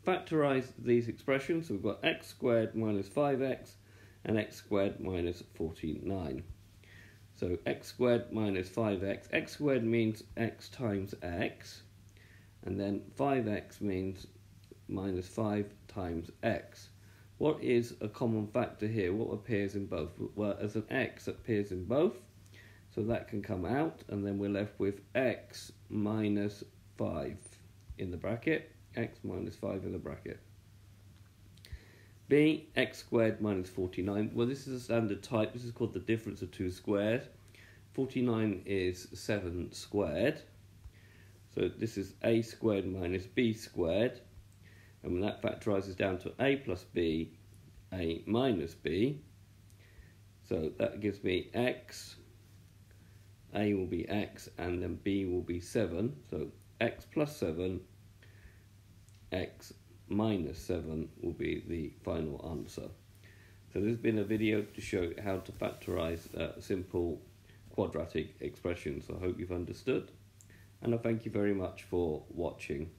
factorise these expressions. So we've got x squared minus 5x and x squared minus 49. So x squared minus 5x, x squared means x times x, and then 5x means minus 5 times x. What is a common factor here? What appears in both? Well, as an x appears in both, so that can come out, and then we're left with x minus 5 in the bracket, x minus 5 in the bracket. B, x squared minus 49. Well, this is a standard type. This is called the difference of two squares. 49 is 7 squared. So this is a squared minus b squared. And when that factorises down to a plus b, a minus b. So that gives me x. A will be x, and then b will be 7. So x plus 7, x minus 7 will be the final answer. So this has been a video to show how to factorise simple quadratic expressions. I hope you've understood, and I thank you very much for watching.